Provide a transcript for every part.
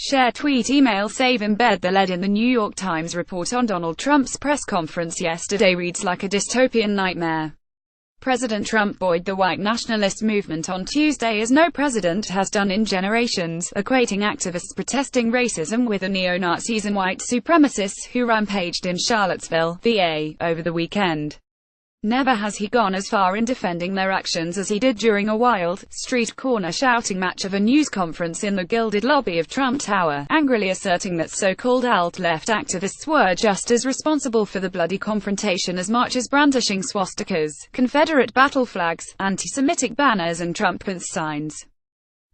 Share tweet email save embed the lead in the New York Times report on Donald Trump's press conference yesterday reads like a dystopian nightmare. President Trump buoyed the white nationalist movement on Tuesday as no president has done in generations, equating activists protesting racism with the neo-Nazis and white supremacists who rampaged in Charlottesville, VA, over the weekend. Never has he gone as far in defending their actions as he did during a wild, street-corner shouting match of a news conference in the gilded lobby of Trump Tower, angrily asserting that so-called alt-left activists were just as responsible for the bloody confrontation as marchers brandishing swastikas, Confederate battle flags, anti-Semitic banners and Trump signs.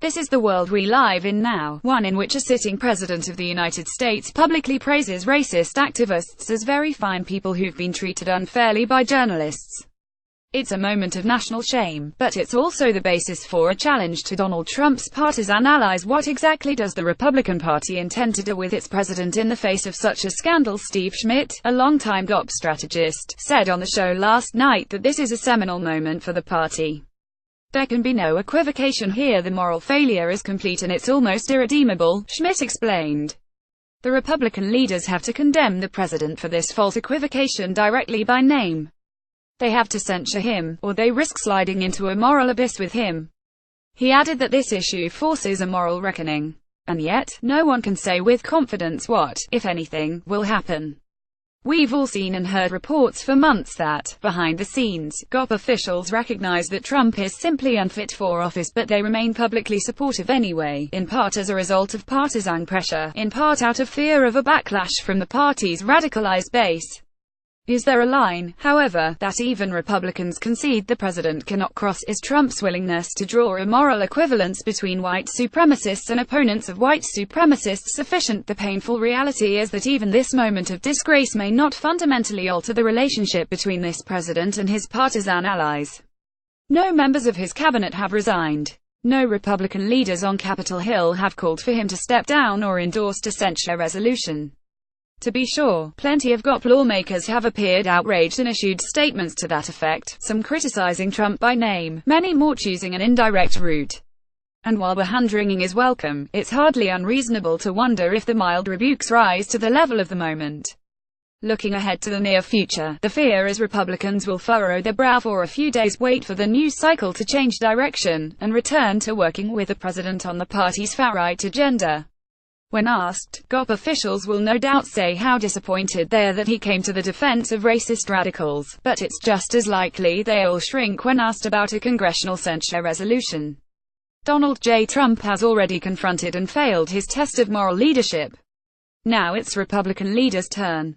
This is the world we live in now, one in which a sitting president of the United States publicly praises racist activists as very fine people who've been treated unfairly by journalists. It's a moment of national shame, but it's also the basis for a challenge to Donald Trump's partisan allies. What exactly does the Republican Party intend to do with its president in the face of such a scandal? Steve Schmidt, a longtime GOP strategist, said on the show last night that this is a seminal moment for the party. There can be no equivocation here, the moral failure is complete and it's almost irredeemable, Schmidt explained. The Republican leaders have to condemn the president for this false equivocation directly by name. They have to censure him, or they risk sliding into a moral abyss with him. He added that this issue forces a moral reckoning. And yet, no one can say with confidence what, if anything, will happen. We've all seen and heard reports for months that, behind the scenes, GOP officials recognize that Trump is simply unfit for office, but they remain publicly supportive anyway, in part as a result of partisan pressure, in part out of fear of a backlash from the party's radicalized base. Is there a line, however, that even Republicans concede the president cannot cross? Is Trump's willingness to draw a moral equivalence between white supremacists and opponents of white supremacists sufficient? The painful reality is that even this moment of disgrace may not fundamentally alter the relationship between this president and his partisan allies. No members of his cabinet have resigned. No Republican leaders on Capitol Hill have called for him to step down or endorsed a censure resolution. To be sure, plenty of GOP lawmakers have appeared outraged and issued statements to that effect, some criticizing Trump by name, many more choosing an indirect route. And while the hand-wringing is welcome, it's hardly unreasonable to wonder if the mild rebukes rise to the level of the moment. Looking ahead to the near future, the fear is Republicans will furrow their brow for a few days, wait for the news cycle to change direction, and return to working with the president on the party's far-right agenda. When asked, GOP officials will no doubt say how disappointed they are that he came to the defense of racist radicals, but it's just as likely they'll shrink when asked about a congressional censure resolution. Donald J. Trump has already confronted and failed his test of moral leadership. Now it's Republican leaders' turn.